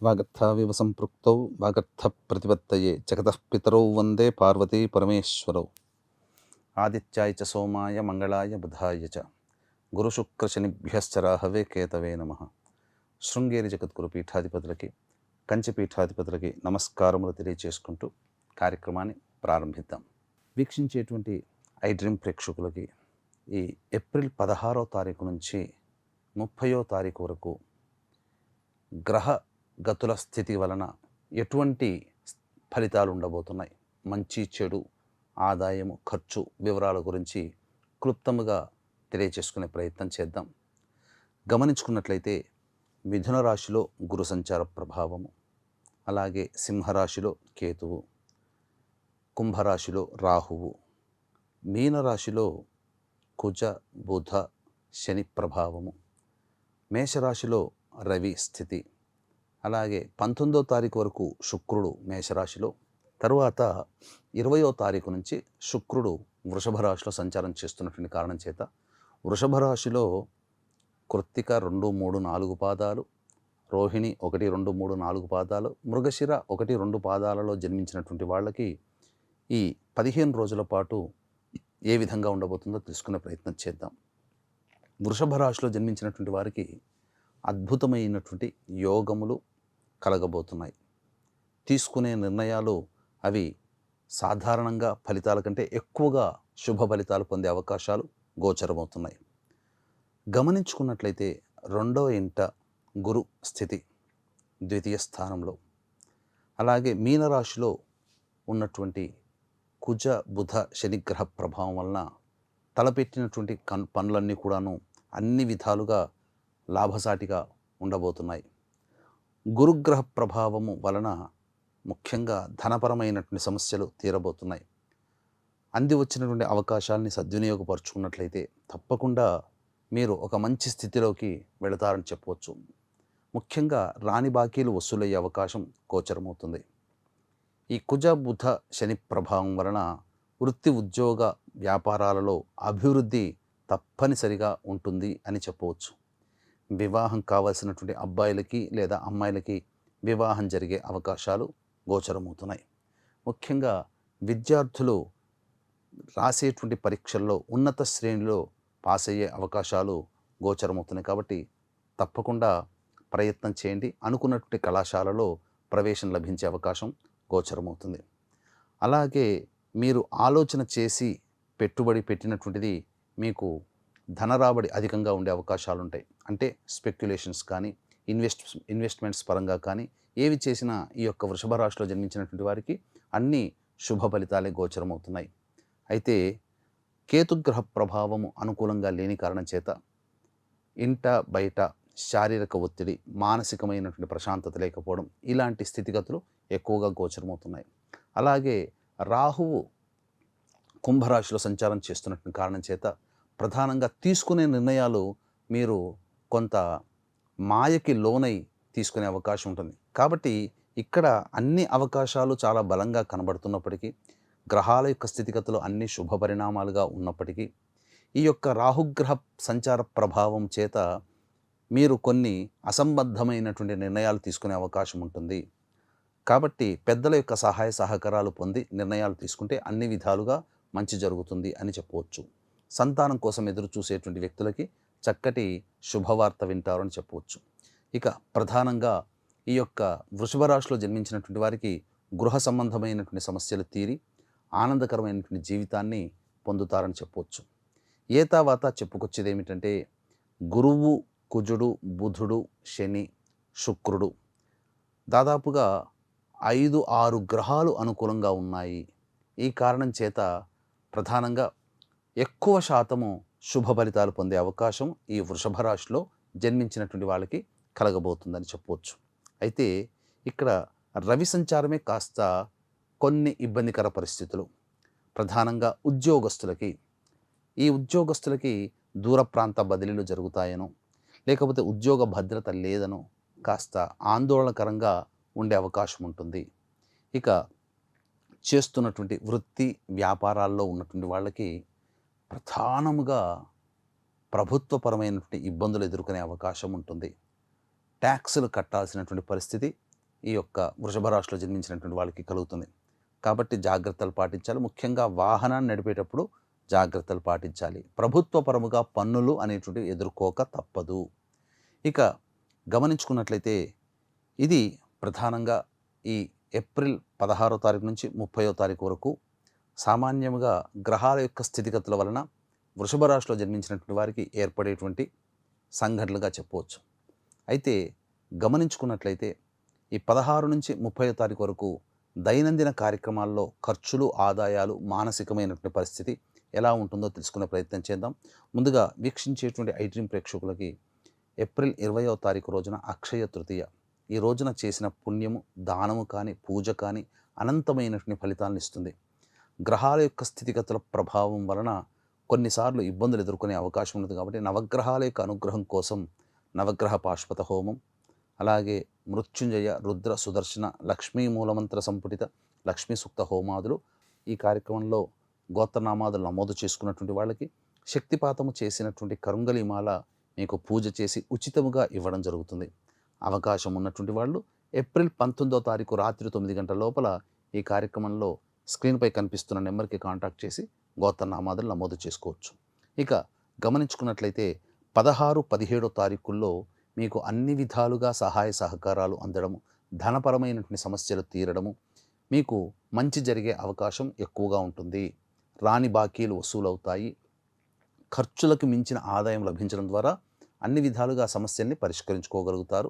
వాగర్థావివ సంపృక్తౌ వాగర్థ ప్రతిపత్తయే జగతః పితరౌ వందే పార్వతీ పరమేశ్వరౌ. ఆదిత్యాయ చ సోమాయ మంగళాయ బుధాయ చ గురుశుక్రశనిభ్యశ్చ రాహవే కేతవే నమః. శృంగేరి జగద్గురు పీఠాధిపతులకి, కంచి పీఠాధిపతులకి నమస్కారములు తెలియచేసుకుంటూ కార్యక్రమాన్ని ప్రారంభిద్దాం. వీక్షించేటువంటి ఐ డ్రీమ్ ప్రేక్షకులకి ఈ ఏప్రిల్ 16వ తారీఖు నుంచి 30వ తారీఖు వరకు గ్రహ గతుల స్థితి వలన ఎటువంటి ఫలితాలు ఉండబోతున్నాయి, మంచి చెడు, ఆదాయము, ఖర్చు వివరాల గురించి క్లుప్తముగా తెలియచేసుకునే ప్రయత్నం చేద్దాం. గమనించుకున్నట్లయితే మిథున రాశిలో గురు సంచార ప్రభావము, అలాగే సింహరాశిలో కేతువు, కుంభరాశిలో రాహువు, మీనరాశిలో కుజ బుధ శని ప్రభావము, మేషరాశిలో రవి స్థితి, అలాగే 19వ తారీఖు వరకు శుక్రుడు మేషరాశిలో, తరువాత 20వ తారీఖు నుంచి శుక్రుడు వృషభ రాశిలో సంచారం చేస్తున్నటువంటి కారణం చేత వృషభ రాశిలో కృత్తిక 2, 3, 4 పాదాలు, రోహిణి 1, 2, 3, 4 పాదాలు, మృగశిర 1, 2 పాదాలలో జన్మించినటువంటి వాళ్ళకి ఈ 15 రోజుల పాటు ఏ విధంగా ఉండబోతుందో తెలుసుకునే ప్రయత్నం చేద్దాం. వృషభ రాశిలో జన్మించినటువంటి వారికి అద్భుతమైనటువంటి యోగములు కలగబోతున్నాయి. తీసుకునే నిర్ణయాలు అవి సాధారణంగా ఫలితాల కంటే ఎక్కువగా శుభ ఫలితాలు పొందే అవకాశాలు గోచరమవుతున్నాయి. గమనించుకున్నట్లయితే 2వ ఇంట గురు స్థితి ద్వితీయ స్థానంలో, అలాగే మీనరాశిలో ఉన్నటువంటి కుజ బుధ శనిగ్రహ ప్రభావం వలన తలపెట్టినటువంటి పనులన్నీ కూడాను అన్ని విధాలుగా లాభసాటిగా ఉండబోతున్నాయి. గురుగ్రహ ప్రభావము వలన ముఖ్యంగా ధనపరమైనటువంటి సమస్యలు తీరబోతున్నాయి. అంది వచ్చినటువంటి అవకాశాలని సద్వినియోగపరుచుకున్నట్లయితే తప్పకుండా మీరు ఒక మంచి స్థితిలోకి వెళతారని చెప్పవచ్చు. ముఖ్యంగా రాని బాకీలు వసూలయ్యే అవకాశం గోచరమవుతుంది. ఈ కుజ బుధ శని ప్రభావం వలన వృత్తి ఉద్యోగ వ్యాపారాలలో అభివృద్ధి తప్పనిసరిగా ఉంటుంది అని చెప్పవచ్చు. వివాహం కావాల్సినటువంటి అబ్బాయిలకి లేదా అమ్మాయిలకి వివాహం జరిగే అవకాశాలు గోచరమవుతున్నాయి. ముఖ్యంగా విద్యార్థులు రాసేటువంటి పరీక్షల్లో ఉన్నత శ్రేణిలో పాస్ అయ్యే అవకాశాలు గోచరమవుతున్నాయి. కాబట్టి తప్పకుండా ప్రయత్నం చేయండి. అనుకున్నటువంటి కళాశాలలో ప్రవేశం లభించే అవకాశం గోచరమవుతుంది. అలాగే మీరు ఆలోచన చేసి పెట్టుబడి పెట్టినటువంటిది మీకు ధనరాబడి అధికంగా ఉండే అవకాశాలు ఉంటాయి. అంటే స్పెక్యులేషన్స్ కానీ ఇన్వెస్ట్మెంట్స్ పరంగా కానీ ఏవి చేసినా ఈ యొక్క వృషభ రాశిలో జన్మించినటువంటి వారికి అన్ని శుభ ఫలితాలే గోచరమవుతున్నాయి. అయితే కేతుగ్రహ ప్రభావము అనుకూలంగా లేని కారణం చేత ఇంట బయట శారీరక ఒత్తిడి, మానసికమైనటువంటి ప్రశాంతత లేకపోవడం, ఇలాంటి స్థితిగతులు ఎక్కువగా గోచరమవుతున్నాయి. అలాగే రాహువు కుంభరాశిలో సంచారం చేస్తున్నటువంటి కారణం చేత ప్రధానంగా తీసుకునే నిర్ణయాలు మీరు కొంత మాయకి లోనై తీసుకునే అవకాశం ఉంటుంది. కాబట్టి ఇక్కడ అన్ని అవకాశాలు చాలా బలంగా కనబడుతున్నప్పటికీ, గ్రహాల యొక్క స్థితిగతులు అన్ని శుభ పరిణామాలుగా ఉన్నప్పటికీ, ఈ యొక్క రాహుగ్రహ సంచార ప్రభావం చేత మీరు కొన్ని అసంబద్ధమైనటువంటి నిర్ణయాలు తీసుకునే అవకాశం ఉంటుంది. కాబట్టి పెద్దల యొక్క సహాయ సహకారాలు పొంది నిర్ణయాలు తీసుకుంటే అన్ని విధాలుగా మంచి జరుగుతుంది అని చెప్పవచ్చు. సంతానం కోసం ఎదురు చూసేటువంటి వ్యక్తులకి చక్కటి శుభవార్త వింటారు అని చెప్పవచ్చు. ఇక ప్రధానంగా ఈ యొక్క వృషభ రాశిలో జన్మించినటువంటి వారికి గృహ సంబంధమైనటువంటి సమస్యలు తీరి ఆనందకరమైనటువంటి జీవితాన్ని పొందుతారని చెప్పవచ్చు. ఏతావాత చెప్పుకొచ్చేది ఏమిటంటే గురువు, కుజుడు, బుధుడు, శని, శుక్రుడు దాదాపుగా 5-6 గ్రహాలు అనుకూలంగా ఉన్నాయి. ఈ కారణం చేత ప్రధానంగా ఎక్కువ శాతము శుభ ఫలితాలు పొందే అవకాశం ఈ వృషభ రాశిలో జన్మించినటువంటి వాళ్ళకి కలగబోతుందని చెప్పవచ్చు. అయితే ఇక్కడ రవి సంచారమే కాస్త కొన్ని ఇబ్బందికర పరిస్థితులు, ప్రధానంగా ఉద్యోగస్తులకి, ఈ ఉద్యోగస్తులకి దూర ప్రాంత బదిలీలు జరుగుతాయనో, లేకపోతే ఉద్యోగ భద్రత లేదనో కాస్త ఆందోళనకరంగా ఉండే అవకాశం ఉంటుంది. ఇక చేస్తున్నటువంటి వృత్తి వ్యాపారాల్లో ఉన్నటువంటి వాళ్ళకి ప్రధానముగా ప్రభుత్వపరమైనటువంటి ఇబ్బందులు ఎదుర్కొనే అవకాశం ఉంటుంది. ట్యాక్సులు కట్టాల్సినటువంటి పరిస్థితి ఈ యొక్క వృషభ రాశిలో జన్మించినటువంటి వాళ్ళకి కలుగుతుంది. కాబట్టి జాగ్రత్తలు పాటించాలి. ముఖ్యంగా వాహనాన్ని నడిపేటప్పుడు జాగ్రత్తలు పాటించాలి. ప్రభుత్వపరముగా పన్నులు అనేటువంటివి ఎదుర్కోక తప్పదు. ఇక గమనించుకున్నట్లయితే ఇది ప్రధానంగా ఈ ఏప్రిల్ 16వ తారీఖు నుంచి 30వ తారీఖు వరకు సామాన్యంగా గ్రహాల యొక్క స్థితిగతుల వలన వృషభ రాశిలో జన్మించినటువంటి వారికి ఏర్పడేటువంటి సంఘటనలుగా చెప్పవచ్చు. అయితే గమనించుకున్నట్లయితే ఈ 16 నుంచి 30వ తారీఖు వరకు దైనందిన కార్యక్రమాల్లో ఖర్చులు, ఆదాయాలు, మానసికమైనటువంటి పరిస్థితి ఎలా ఉంటుందో తెలుసుకునే ప్రయత్నం చేద్దాం. ముందుగా వీక్షించేటువంటి ఐడ్రీమ్ ప్రేక్షకులకి ఏప్రిల్ 20వ తారీఖు రోజున అక్షయ తృతీయ. ఈ రోజున చేసిన పుణ్యము, దానము కానీ, పూజ కానీ అనంతమైనటువంటి ఫలితాలను ఇస్తుంది. గ్రహాల యొక్క స్థితిగతుల ప్రభావం వలన కొన్నిసార్లు ఇబ్బందులు ఎదుర్కొనే అవకాశం ఉంది. కాబట్టి నవగ్రహాల యొక్క అనుగ్రహం కోసం నవగ్రహ పాశుపత హోమం, అలాగే మృత్యుంజయ, రుద్ర, సుదర్శన, లక్ష్మీ మూలమంత్ర సంపుటిత లక్ష్మీ సూక్త హోమాదులు ఈ కార్యక్రమంలో గోత్రనామాదులు నమోదు చేసుకున్నటువంటి వాళ్ళకి శక్తిపాతము చేసినటువంటి కరుంగలిమాల మీకు పూజ చేసి ఉచితముగా ఇవ్వడం జరుగుతుంది. అవకాశం ఉన్నటువంటి వాళ్ళు ఏప్రిల్ 19వ తారీఖు రాత్రి 9 గంటల లోపల ఈ కార్యక్రమంలో స్క్రీన్పై కనిపిస్తున్న నెంబర్కి కాంటాక్ట్ చేసి గోత్రనామాదులు నమోదు చేసుకోవచ్చు. ఇక గమనించుకున్నట్లయితే 16, 17వ తారీఖుల్లో మీకు అన్ని విధాలుగా సహాయ సహకారాలు అందడము, ధనపరమైనటువంటి సమస్యలు తీరడము, మీకు మంచి జరిగే అవకాశం ఎక్కువగా ఉంటుంది. రాని బాకీలు వసూలవుతాయి. ఖర్చులకు మించిన ఆదాయం లభించడం ద్వారా అన్ని విధాలుగా సమస్యల్ని పరిష్కరించుకోగలుగుతారు.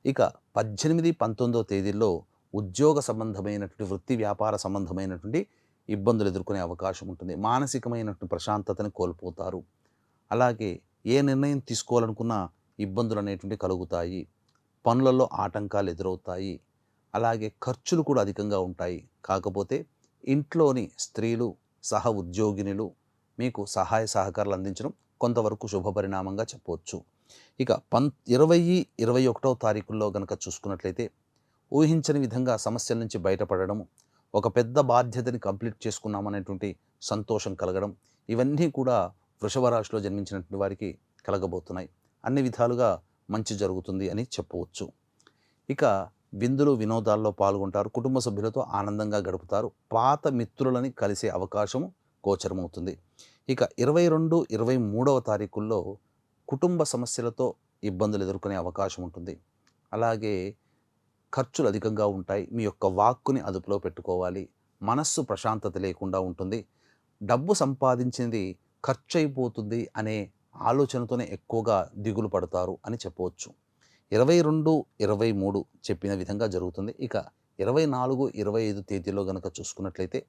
ఇక 18, 19వ తేదీల్లో ఉద్యోగ సంబంధమైనటువంటి, వృత్తి వ్యాపార సంబంధమైనటువంటి ఇబ్బందులు ఎదుర్కొనే అవకాశం ఉంటుంది. మానసికమైనటువంటి ప్రశాంతతని కోల్పోతారు. అలాగే ఏ నిర్ణయం తీసుకోవాలనుకున్నా ఇబ్బందులు అనేటువంటి కలుగుతాయి. పనులలో ఆటంకాలు ఎదురవుతాయి. అలాగే ఖర్చులు కూడా అధికంగా ఉంటాయి. కాకపోతే ఇంట్లోని స్త్రీలు, సహ ఉద్యోగినులు మీకు సహాయ సహకారాలు అందించడం కొంతవరకు శుభపరిణామంగా చెప్పవచ్చు. ఇక 20, 21వ తారీఖుల్లో కనుక చూసుకున్నట్లయితే ఊహించని విధంగా సమస్యల నుంచి బయటపడడము, ఒక పెద్ద బాధ్యతని కంప్లీట్ చేసుకున్నామనేటువంటి సంతోషం కలగడం, ఇవన్నీ కూడా వృషభ రాశిలో జన్మించినటువంటి వారికి కలగబోతున్నాయి. అన్ని విధాలుగా మంచి జరుగుతుంది అని చెప్పవచ్చు. ఇక విందులు, వినోదాల్లో పాల్గొంటారు. కుటుంబ సభ్యులతో ఆనందంగా గడుపుతారు. పాత మిత్రులని కలిసే అవకాశం గోచరమవుతుంది. ఇక 22, 23వ తారీఖుల్లో కుటుంబ సమస్యలతో ఇబ్బందులు ఎదుర్కొనే అవకాశం ఉంటుంది. అలాగే ఖర్చులు అధికంగా ఉంటాయి. మీ యొక్క వాక్కుని అదుపులో పెట్టుకోవాలి. మనస్సు ప్రశాంతత లేకుండా ఉంటుంది. డబ్బు సంపాదించింది ఖర్చు అయిపోతుంది అనే ఆలోచనతోనే ఎక్కువగా దిగులు పడతారు అని చెప్పవచ్చు. 22, 23 చెప్పిన విధంగా జరుగుతుంది. ఇక 24, 25 తేదీలో కనుక చూసుకున్నట్లయితే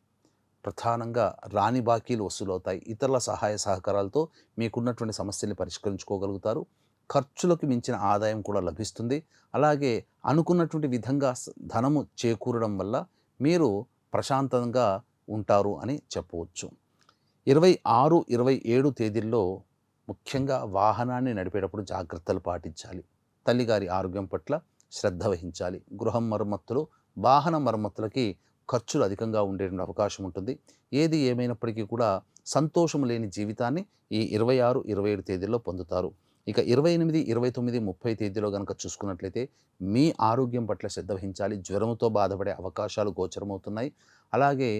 ప్రధానంగా రాని బాకీలు వసూలవుతాయి. ఇతరుల సహాయ సహకారాలతో మీకున్నటువంటి సమస్యల్ని పరిష్కరించుకోగలుగుతారు. ఖర్చులకు మించిన ఆదాయం కూడా లభిస్తుంది. అలాగే అనుకున్నటువంటి విధంగా ధనము చేకూరడం వల్ల మీరు ప్రశాంతంగా ఉంటారు అని చెప్పవచ్చు. 26, 27 తేదీల్లో ముఖ్యంగా వాహనాన్ని నడిపేటప్పుడు జాగ్రత్తలు పాటించాలి. తల్లిగారి ఆరోగ్యం పట్ల శ్రద్ధ వహించాలి. గృహం మరమ్మతులు, వాహన మరమ్మతులకి ఖర్చులు అధికంగా ఉండే అవకాశం ఉంటుంది. ఏది ఏమైనప్పటికీ కూడా సంతోషం లేని జీవితాన్ని ఈ 26, 27 తేదీల్లో పొందుతారు. ఇక 28, 29, 30 తేదీలో కనుక చూసుకున్నట్లయితే మీ ఆరోగ్యం పట్ల శ్రద్ధ వహించాలి. జ్వరంతో బాధపడే అవకాశాలు గోచరమవుతున్నాయి. అలాగే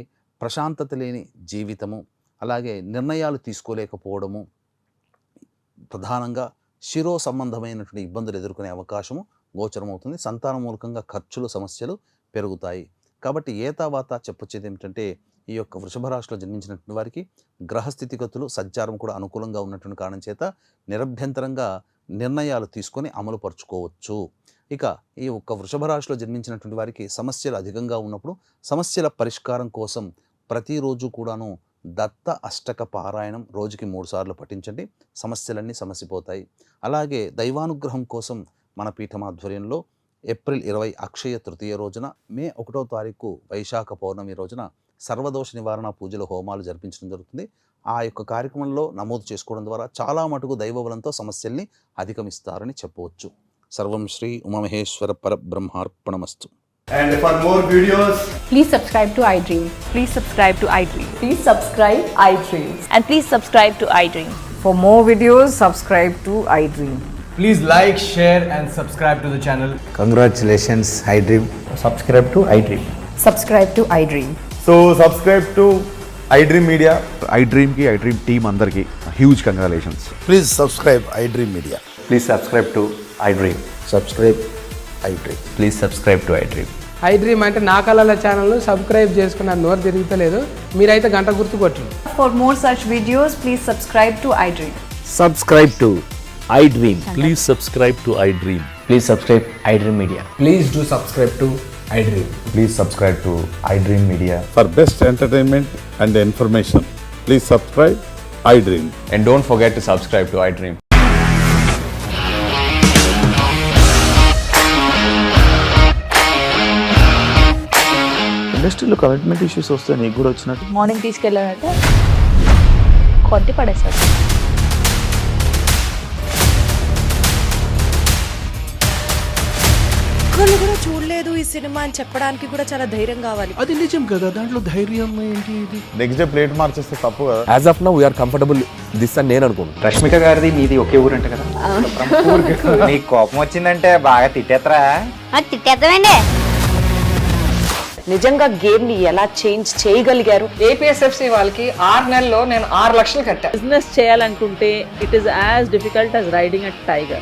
ప్రశాంతత లేని జీవితము, అలాగే నిర్ణయాలు తీసుకోలేకపోవడము, ప్రధానంగా శిరో సంబంధమైనటువంటి ఇబ్బందులు ఎదుర్కొనే అవకాశము గోచరమవుతుంది. సంతాన మూలకంగా ఖర్చులు, సమస్యలు పెరుగుతాయి. కాబట్టి ఏతావాత చెప్పొచ్చేది ఏమిటంటే ఈ యొక్క వృషభ రాశిలో జన్మించినటువంటి వారికి గ్రహస్థితిగతులు, సంచారం కూడా అనుకూలంగా ఉన్నటువంటి కారణం చేత నిరభ్యంతరంగా నిర్ణయాలు తీసుకొని అమలు పరుచుకోవచ్చు. ఇక ఈ ఒక్క వృషభ రాశిలో జన్మించినటువంటి వారికి సమస్యలు అధికంగా ఉన్నప్పుడు సమస్యల పరిష్కారం కోసం ప్రతిరోజు కూడాను దత్త అష్టక పారాయణం రోజుకి 3 సార్లు పఠించండి. సమస్యలన్నీ సమసిపోతాయి. అలాగే దైవానుగ్రహం కోసం మన పీఠం ఆధ్వర్యంలో ఏప్రిల్ 20 అక్షయ తృతీయ రోజున, మే 1వ తారీఖు వైశాఖ పౌర్ణమి రోజున సర్వదోష నివారణ పూజలు, హోమాలు జరిపించడం జరుగుతుంది. ఆ యొక్క కార్యక్రమంలో నమోదు చేసుకోవడం ద్వారా చాలా మటుకు దైవబలంతో సమస్యల్ని అధిగమిస్తారని చెప్పవచ్చు. సర్వం శ్రీ ఉమామహేశ్వర పరబ్రహ్మార్పణమస్తు. And for more videos, please subscribe to iDream. Please subscribe to iDream. Please subscribe iDream. And please subscribe to iDream. For more videos, subscribe to iDream. Please like, share, and subscribe to the channel. Congratulations, iDream. Subscribe to iDream. Subscribe to iDream. So subscribe to iDream Media. iDream team అందరికి huge congratulations. Please subscribe iDream Media. Please subscribe to iDream. Subscribe iDream. Please subscribe to iDream. iDream అంటే నా కళల channel subscribe చేసుకున్న నోరు తిరుగుతలేదు, మీరైతే గంట గుర్తు కొట్టండి. For more such videos, please subscribe to iDream. Subscribe to iDream. Please subscribe to iDream. Please subscribe iDream Media. Please do subscribe to iDream. Please subscribe to iDream Media. For best entertainment and information, please subscribe iDream. And don't forget to subscribe to iDream. ఇండస్ట్రీలో commitment issues వస్తే నీకు కూడా వచ్చినట్టు. Morning తీసుకెళ్ళాడంటే కొట్టి పడేస్తాడు. ఒక్కళ్ళు కూడా చూడలేదు ఈ సినిమా అని చెప్పడానికి కూడా చాలా ధైర్యం కావాలి. అది నిజం కదా, దాంట్లో ధైర్యం ఏంటి? ఇది నెక్స్ట్ డే ప్లేట్ మార్చేస్తే తప్పు కదా. As of now we're comfortable this అని నేను అనుకుంటున్నాను. రష్మిక గారిది మీది ఒకే ఊరు అంట కదా? నీకు కోపం వచ్చిందంటే బాగా తిట్టేత్తరా? తిట్టేద్దామండి. నిజంగా గేమ్ ని ఎలా చేంజ్ చేయగలిగారు? ఏపీఎస్ఎఫ్సి వాళ్ళకి 6 నెలల్లో నేను 6 లక్షలు కట్టా. బిజినెస్ చేయాలనుకుంటే it is as difficult as riding a tiger.